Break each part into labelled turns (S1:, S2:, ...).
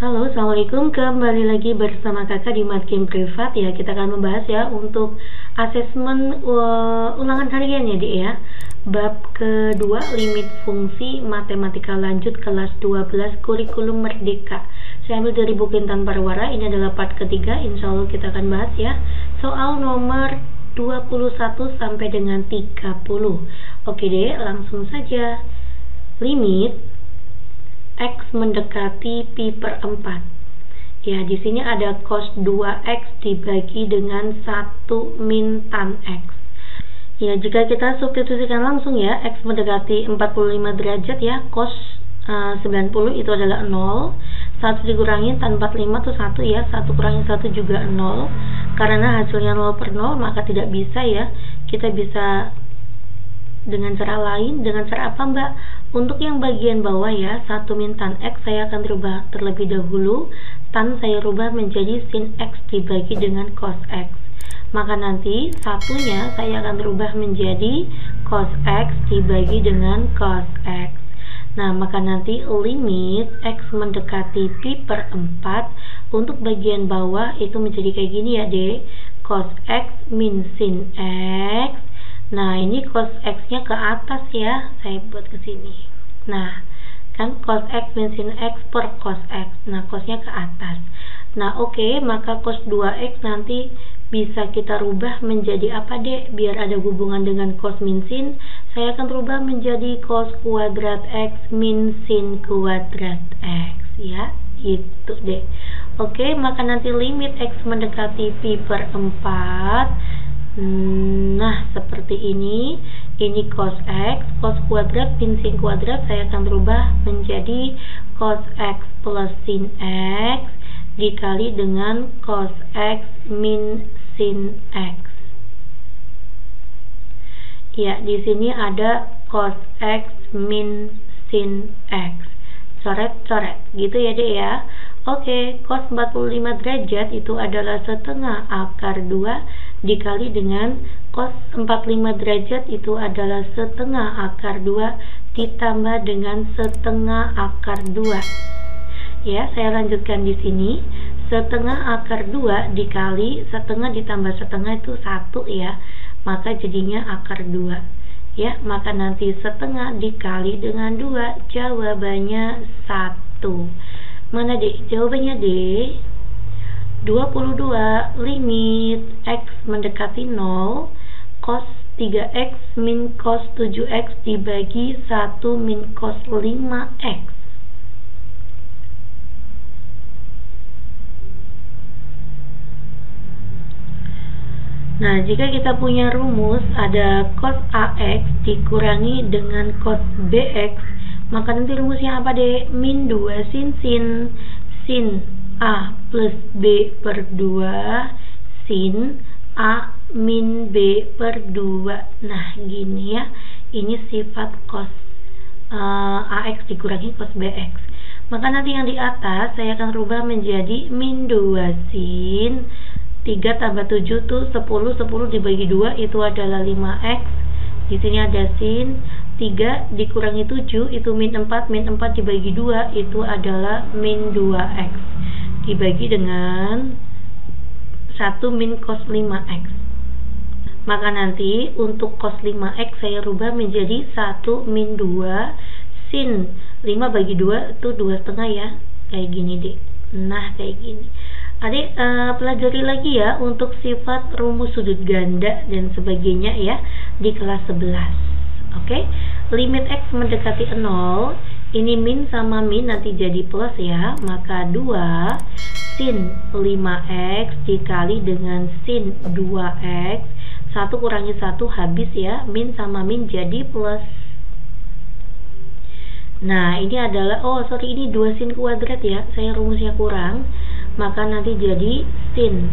S1: Halo, assalamualaikum. Kembali lagi bersama kakak di Matkim Privat ya. Kita akan membahas ya untuk asesmen ulangan harian ya, Dik ya. Bab kedua, limit fungsi matematika lanjut kelas 12 kurikulum merdeka. Saya ambil dari buku Intan Parwara. Ini adalah part ketiga. Insya Allah kita akan bahas ya soal nomor 21 sampai dengan 30. Oke deh, langsung saja. Limit X mendekati pi per 4. Ya, di sini ada cos 2X dibagi dengan 1 min tan X. Ya, jika kita substitusikan langsung ya, X mendekati 45 derajat ya, cos 90 itu adalah 0. 1 dikurangi tan 45 itu 1 ya, 1 kurangi 1 juga 0. Karena hasilnya 0 per 0, maka tidak bisa ya. Kita bisa dengan cara lain. Dengan cara apa, Mbak? Untuk yang bagian bawah ya, 1 min tan X saya akan rubah terlebih dahulu. Tan saya rubah menjadi sin X dibagi dengan cos X. Maka nanti satunya saya akan rubah menjadi cos X dibagi dengan cos X. Nah, maka nanti limit X mendekati pi per 4 untuk bagian bawah itu menjadi kayak gini ya, Dek. Cos X min sin X. Nah, ini cos X-nya ke atas ya, saya buat ke sini. Nah, kan cos X min sin X per cos X. Nah, cosnya ke atas. Nah, oke, maka cos 2X nanti bisa kita rubah menjadi apa, Dek? Biar ada hubungan dengan cos min sin, saya akan rubah menjadi cos kuadrat X min sin kuadrat X ya. Itu, Dek. Oke, maka nanti limit X mendekati pi per 4. Nah, seperti ini. Ini cos X, cos kuadrat min sin kuadrat saya akan rubah menjadi cos X plus sin X dikali dengan cos X min sin X. Ya, di sini ada cos X min sin X. Coret-coret gitu ya, Dek ya. Oke, cos 45 derajat itu adalah setengah akar 2 dikali dengan cos 45 derajat itu adalah setengah akar 2 ditambah dengan setengah akar 2. Ya, saya lanjutkan di sini. Setengah akar 2 dikali setengah ditambah setengah itu 1 ya. Maka jadinya akar 2. Ya, maka nanti setengah dikali dengan 2 jawabannya 1. Mana, Dek? Jawabannya, Dek. 22 limit X mendekati 0 cos 3X min cos 7X dibagi 1 min cos 5X. Nah, jika kita punya rumus ada cos AX dikurangi dengan cos BX, maka nanti rumusnya apa, Dek? Min 2 sin A plus B per 2 sin A min B per 2. Nah, gini ya. Ini sifat cos AX dikurangi cos BX. Maka nanti yang di atas saya akan rubah menjadi min 2 sin 3 tambah 7 tuh 10 dibagi 2 itu adalah 5X. Di sini ada sin 3 dikurangi 7 itu min 4 dibagi 2 itu adalah min 2X dibagi dengan 1 min cos 5X. Maka nanti untuk cos 5X saya rubah menjadi 1 min 2 sin 5 bagi 2 itu 2,5 ya. Kayak gini, Dek. Nah, kayak gini. Adik pelajari lagi ya untuk sifat rumus sudut ganda dan sebagainya ya di kelas 11. Oke? Limit X mendekati 0. Ini min sama min nanti jadi plus ya. Maka 2 sin 5X dikali dengan sin 2X. 1 kurangi 1 habis ya. Min sama min jadi plus. Nah, ini adalah, ini 2 sin kuadrat ya. Saya rumusnya kurang. Maka nanti jadi sin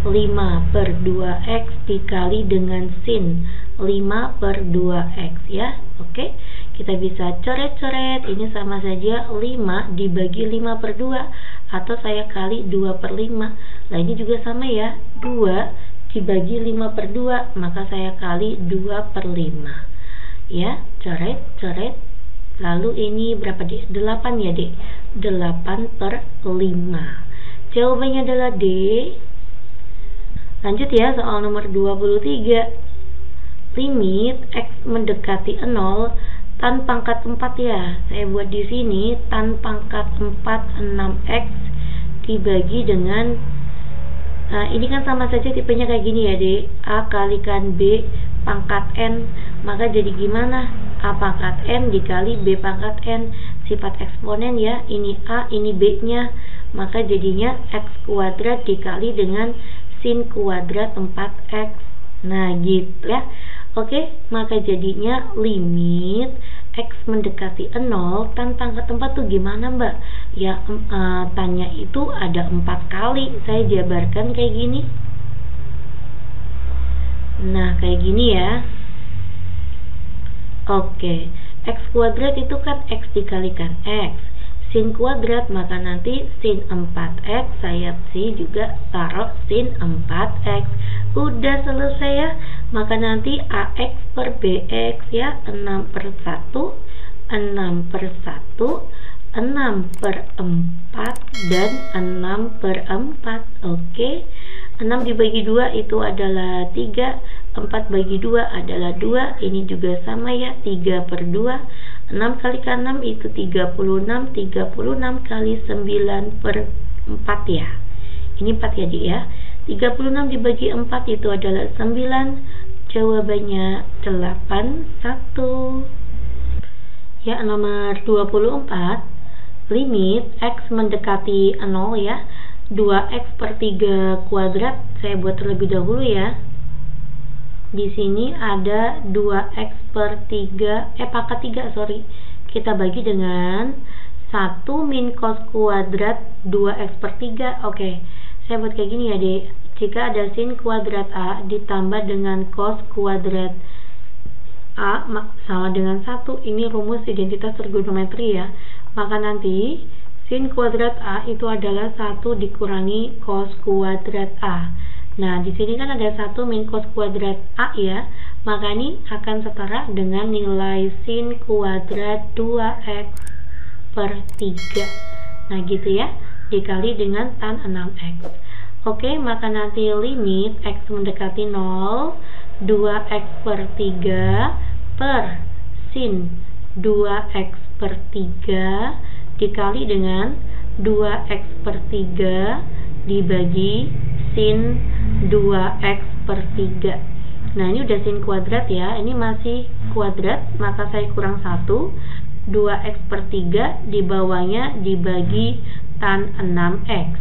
S1: 5 per 2X dikali dengan sin 5 per 2X ya. Oke, kita bisa coret-coret. Ini sama saja 5 dibagi 5 per 2 atau saya kali 2 per 5. Nah, ini juga sama ya, 2 dibagi 5 per 2 maka saya kali 2 per 5 ya. Coret-coret Lalu ini berapa dek? 8 ya dek? 8/5. Jawabannya adalah D. Lanjut ya, soal nomor 23. Limit X mendekati 0 tan pangkat 4 ya. Saya buat di sini tan pangkat 4 6x dibagi dengan ini kan sama saja tipenya kayak gini ya dek. A kalikan B pangkat N, maka jadi gimana? A pangkat N dikali B pangkat N, sifat eksponen ya. Ini A, ini B nya, maka jadinya X kuadrat dikali dengan sin kuadrat 4x. Nah gitu ya. Oke, maka jadinya limit X mendekati 0 tan pangkat 4 tuh gimana mbak? Ya tannya itu ada 4 kali. Saya jabarkan kayak gini. Nah kayak gini ya. Oke, X kuadrat itu kan X dikalikan X, sin kuadrat, maka nanti sin 4x saya juga taruh sin 4x. Udah selesai ya. Maka nanti AX per BX ya, 6/1, 6/1, 6/4 dan 6/4. Oke. 6 dibagi 2 itu adalah 3, 4 bagi 2 adalah 2, ini juga sama ya, 3/2. 6 kalikan 6 itu 36, 36 kali 9/4 ya. Ini 4 ya dik ya. 36 dibagi 4 itu adalah 9. Jawabannya 81. Ya, nomor 24. Limit X mendekati 0 ya. 2x/3 kuadrat saya buat terlebih dahulu ya. Di sini ada 2x/3 pangkat 3 sorry. Kita bagi dengan 1 min cos kuadrat 2x/3. Oke. Saya buat kayak gini ya dek. Jika ada sin kuadrat A ditambah dengan cos kuadrat A sama dengan 1, ini rumus identitas trigonometri ya. Maka nanti sin kuadrat A itu adalah 1 dikurangi cos kuadrat A. Nah, di sini kan ada 1 min cos kuadrat A ya. Maka ini akan setara dengan nilai sin kuadrat 2x/3. Nah, gitu ya. Dikali dengan tan 6x. Oke, maka nanti limit X mendekati 0, 2x/3 per sin 2x/3 dikali dengan 2x/3 dibagi sin 2x/3. Nah, ini udah sin kuadrat ya. Ini masih kuadrat, maka saya kurang 1. 2x/3 di bawahnya dibagi tan 6x.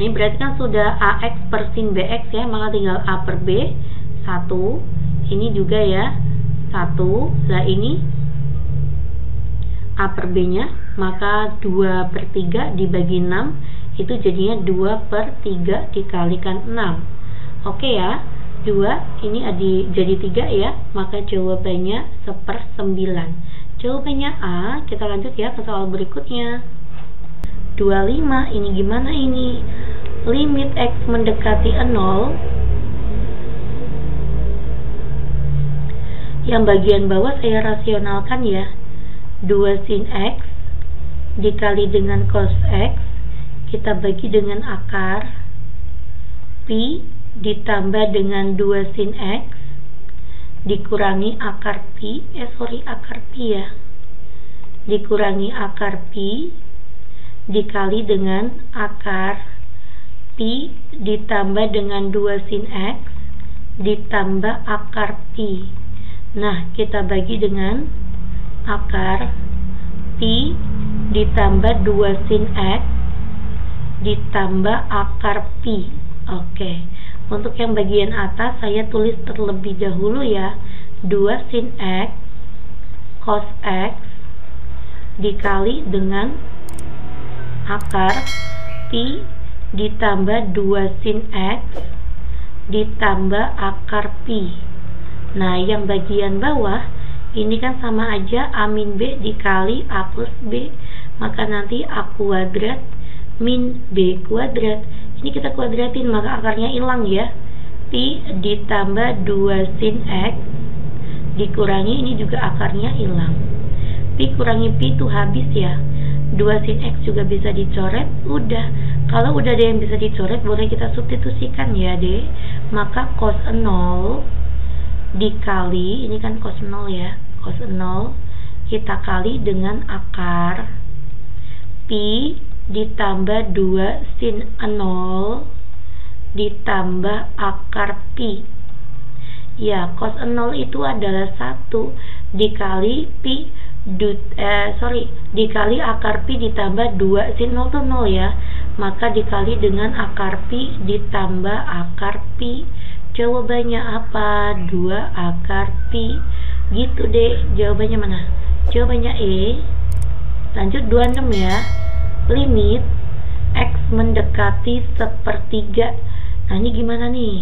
S1: Ini berarti kan sudah AX per sin BX ya, maka tinggal A per B 1. Ini juga ya 1. Nah ini A per B nya, maka 2/3 dibagi 6 itu jadinya 2/3 dikalikan 6. Oke ya, 2 ini jadi 3 ya, maka jawabannya 1/9. Jawabannya A. Kita lanjut ya ke soal berikutnya. 25, ini gimana ini? Limit X mendekati 0. Yang bagian bawah saya rasionalkan ya. 2 sin X dikali dengan cos X, kita bagi dengan akar Pi ditambah dengan 2 sin X dikurangi akar Pi, akar Pi ya. Dikurangi akar Pi dikali dengan akar Pi ditambah dengan 2 sin X ditambah akar Pi. Nah, kita bagi dengan akar Pi ditambah 2 sin X ditambah akar Pi. Oke. Untuk yang bagian atas saya tulis terlebih dahulu ya. 2 sin X cos X dikali dengan akar Pi ditambah 2 sin X ditambah akar Pi. Nah, yang bagian bawah ini kan sama aja A min B dikali A plus B, maka nanti A kuadrat min B kuadrat. Ini kita kuadratin, maka akarnya hilang ya. Pi ditambah 2 sin X dikurangi, ini juga akarnya hilang. Pi kurangi Pi itu habis ya. 2 sin X juga bisa dicoret. Udah. Kalau udah ada yang bisa dicoret, boleh kita substitusikan ya deh. Maka cos 0 dikali, ini kan cos 0 ya, cos 0 kita kali dengan akar Pi ditambah 2 sin 0 ditambah akar Pi. Ya, cos 0 itu adalah 1 dikali Pi dikali akar Pi ditambah 2 sin 0 itu 0 ya. Maka dikali dengan akar Pi ditambah akar Pi. Jawabannya apa? 2 akar Pi. Gitu deh. Jawabannya mana? Jawabannya E. Lanjut 26 ya. Limit X mendekati sepertiga. Nah ini gimana nih?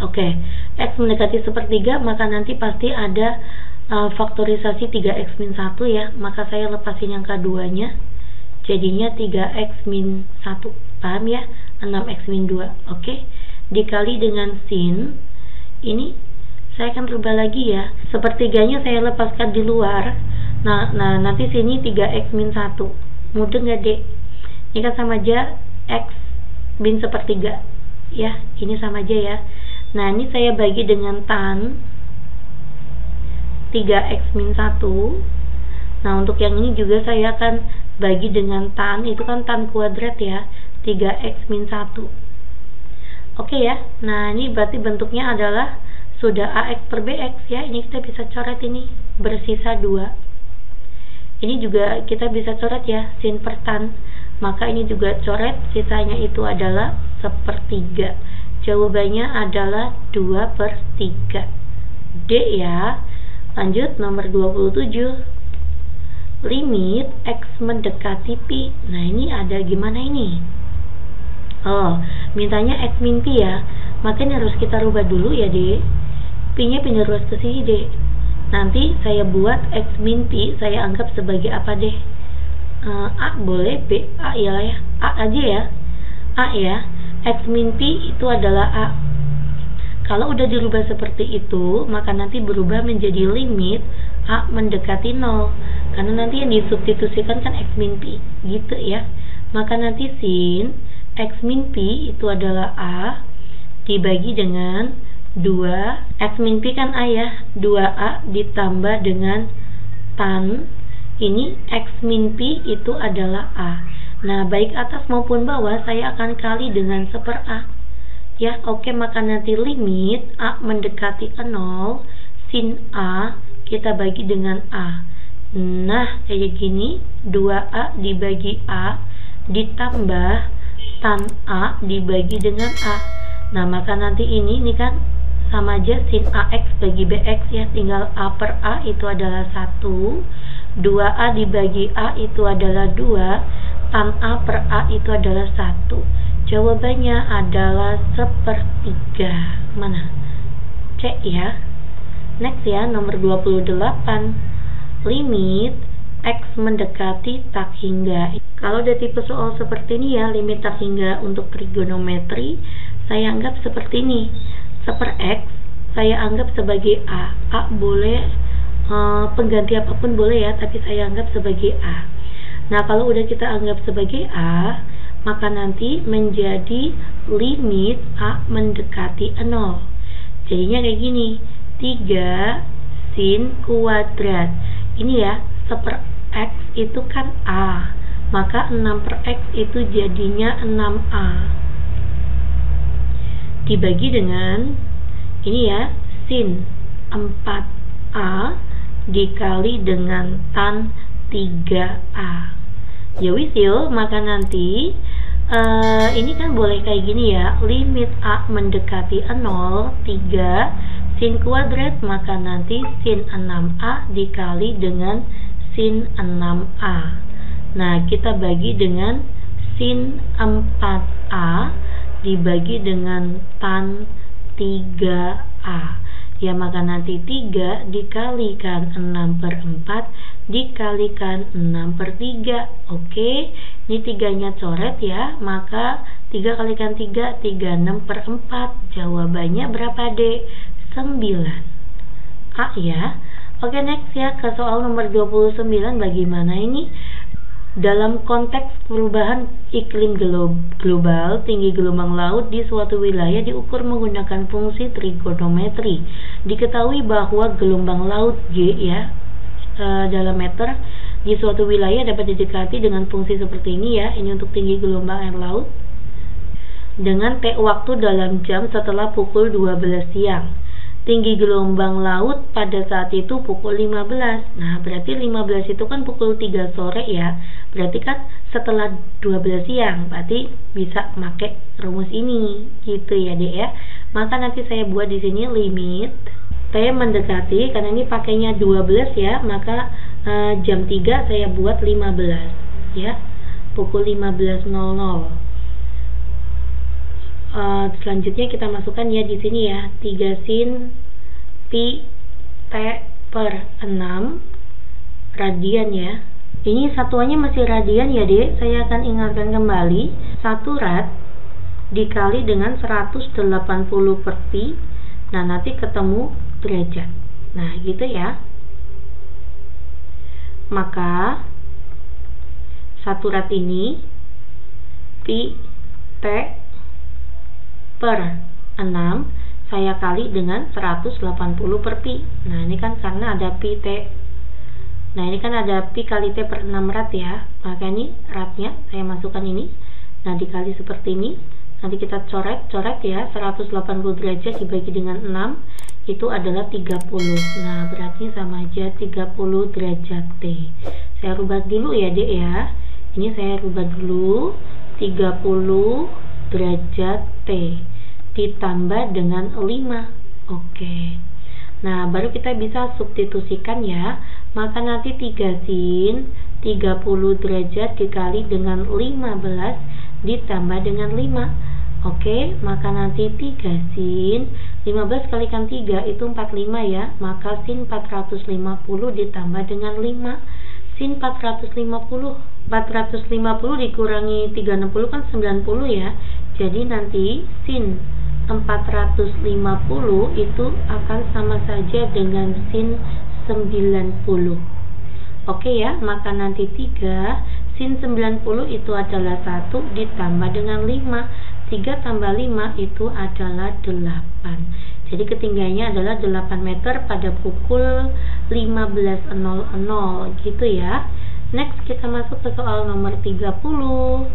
S1: Oke. X mendekati sepertiga, maka nanti pasti ada faktorisasi 3x min 1 ya. Maka saya lepasin yang keduanya, jadinya 3x min 1. Paham ya? 6x min 2. Oke. Dikali dengan sin. Ini saya akan rubah lagi ya. Sepertiganya saya lepaskan di luar. Nah nanti sini 3x min 1. Mudah nggak dek? Ini kan sama aja x min sepertiga ya. Ini sama aja ya. Nah ini saya bagi dengan tan 3x min 1. Nah untuk yang ini juga saya akan bagi dengan tan, itu kan tan kuadrat ya, 3x min 1. Oke ya. Nah ini berarti bentuknya adalah sudah ax per bx ya. Ini kita bisa coret, ini bersisa 2. Ini juga kita bisa coret ya, sin per tan. Maka ini juga coret, sisanya itu adalah sepertiga. Jawabannya adalah 2/3. D ya. Lanjut nomor 27. Limit X mendekati Pi. Nah ini ada gimana ini? Oh, mintanya X min Pi ya. Makanya harus kita rubah dulu ya deh. Pi nya pindah ruas ke sini deh. Nanti saya buat X min Pi, saya anggap sebagai apa deh? A boleh, B, A ya lah ya. A aja ya. A ya. X min Pi itu adalah A. Kalau udah dirubah seperti itu, maka nanti berubah menjadi limit A mendekati 0. Karena nanti yang disubstitusikan kan X min Pi, gitu ya. Maka nanti sin X min Pi itu adalah A dibagi dengan 2. X min Pi kan A ya, 2A ditambah dengan tan. Ini X min Pi itu adalah A. Nah, baik atas maupun bawah saya akan kali dengan 1/A. Ya, oke, maka nanti limit A mendekati 0, sin A kita bagi dengan A. Nah, kayak gini, 2A dibagi A ditambah tan A dibagi dengan A. Nah, maka nanti ini kan sama aja sin AX bagi BX ya, tinggal A per A itu adalah 1, 2A dibagi A itu adalah 2, tan A per A itu adalah 1. Jawabannya adalah 1/3. Mana? C ya. Next ya, nomor 28. Limit X mendekati tak hingga. Kalau ada tipe soal seperti ini ya, limit tak hingga untuk trigonometri, saya anggap seperti ini. 1/X saya anggap sebagai A. A boleh pengganti apapun boleh ya, tapi saya anggap sebagai A. Nah, kalau udah kita anggap sebagai A, maka nanti menjadi limit A mendekati 0. Jadinya kayak gini, 3 sin kuadrat. Ini ya, 1/X itu kan A, maka 6/X itu jadinya 6A. Dibagi dengan ini ya, sin 4A dikali dengan tan 3A. Ya wis yo, maka nanti ini kan boleh kayak gini ya, limit A mendekati 0, 3 sin kuadrat, maka nanti sin 6A dikali dengan sin 6A. Nah, kita bagi dengan sin 4A dibagi dengan tan 3A. Ya, maka nanti 3 dikalikan 6/4 dikalikan 6/3. Oke, ini 3-nya coret ya, maka 3 kalikan 3, 36/4. Jawabannya berapa dek? 9. A ya. Oke, next ya, ke soal nomor 29. Bagaimana ini? Dalam konteks perubahan iklim global, tinggi gelombang laut di suatu wilayah diukur menggunakan fungsi trigonometri. Diketahui bahwa gelombang laut G ya dalam meter di suatu wilayah dapat didekati dengan fungsi seperti ini ya. Ini untuk tinggi gelombang air laut dengan T waktu dalam jam setelah pukul 12 siang. Tinggi gelombang laut pada saat itu pukul 15. Nah, berarti 15 itu kan pukul 3 sore ya. Berarti kan setelah 12 siang. Berarti bisa pakai rumus ini. Gitu ya, Dek ya. Maka nanti saya buat di sini limit T mendekati, karena ini pakainya 12 ya, maka jam 3 saya buat 15 ya. Pukul 15.00. Selanjutnya kita masukkan ya di sini ya 3 sin pi t per 6 radian ya. Ini satuannya masih radian ya, Dek. Saya akan ingatkan kembali, 1 rad dikali dengan 180 per pi. Nah, nanti ketemu derajat. Nah, gitu ya. Maka 1 rad ini pi t per 6 saya kali dengan 180 per pi. Nah, ini kan karena ada pi t. Nah, ini kan ada pi kali t per 6 rad ya. Maka ini radnya saya masukkan ini. Nah, dikali seperti ini. Nanti kita coret ya. 180 derajat dibagi dengan 6 itu adalah 30. Nah, berarti sama aja 30 derajat T. Saya rubah dulu ya, Dek ya. Ini saya rubah dulu 30 derajat T ditambah dengan 5. Oke. Nah, baru kita bisa substitusikan ya. Maka nanti 3 sin 30 derajat dikali dengan 15 ditambah dengan 5. Oke, maka nanti 3 sin 15 kalikan 3 itu 45 ya. Maka sin 450 ditambah dengan 5. Sin 450 dikurangi 360 kan 90 ya. Jadi nanti sin 450 itu akan sama saja dengan sin 90. Oke ya, maka nanti 3 sin 90 itu adalah 1 ditambah dengan 5. 3 tambah 5 itu adalah 8. Jadi ketinggiannya adalah 8 meter pada pukul 15.00 gitu ya. Next kita masuk ke soal nomor 30.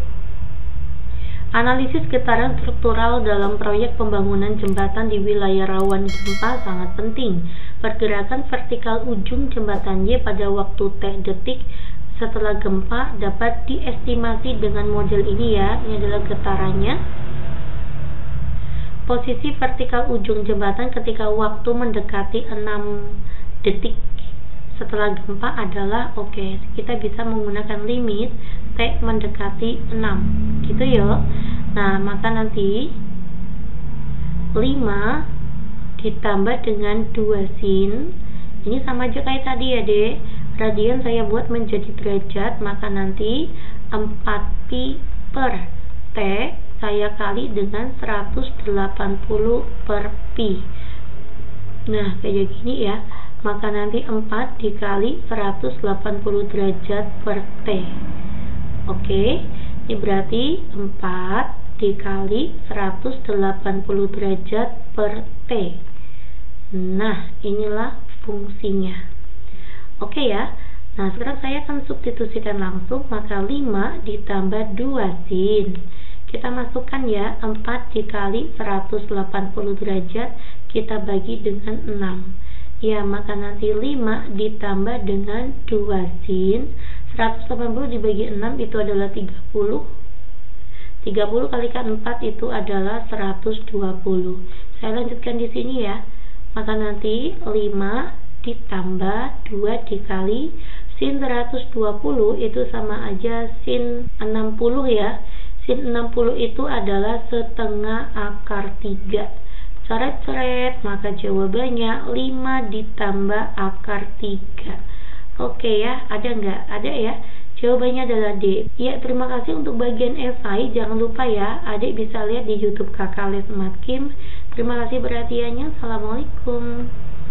S1: Analisis getaran struktural dalam proyek pembangunan jembatan di wilayah rawan gempa sangat penting. Pergerakan vertikal ujung jembatan Y pada waktu T detik setelah gempa dapat diestimasi dengan model ini ya. Ini adalah getarannya. Posisi vertikal ujung jembatan ketika waktu mendekati 6 detik setelah gempa adalah kita bisa menggunakan limit T mendekati 6 gitu ya. Nah, maka nanti 5 ditambah dengan 2 sin, ini sama aja kayak tadi ya, Dek. Radian saya buat menjadi derajat, maka nanti 4 pi per T saya kali dengan 180 per pi. Nah, kayak gini ya. Maka nanti 4 dikali 180 derajat per T. Oke, ini berarti 4 dikali 180 derajat per T. Nah, inilah fungsinya. Oke ya. Nah, sekarang saya akan substitusikan langsung. Maka 5 ditambah 2 sin. Kita masukkan ya, 4 dikali 180 derajat kita bagi dengan 6. Ya, maka nanti 5 ditambah dengan 2 sin 180 dibagi 6 itu adalah 30. 30 kalikan 4 itu adalah 120. Saya lanjutkan di sini ya. Maka nanti 5 ditambah 2 dikali sin 120 itu sama aja sin 60 ya. Sin 60 itu adalah setengah akar 3. Coret-coret, maka jawabannya 5 ditambah akar 3. Oke ya, ada nggak? Ada ya. Jawabannya adalah D. Ya, terima kasih untuk bagian esai. Jangan lupa ya, adik bisa lihat di YouTube Kakak Les Matkim. Terima kasih perhatiannya. Assalamualaikum.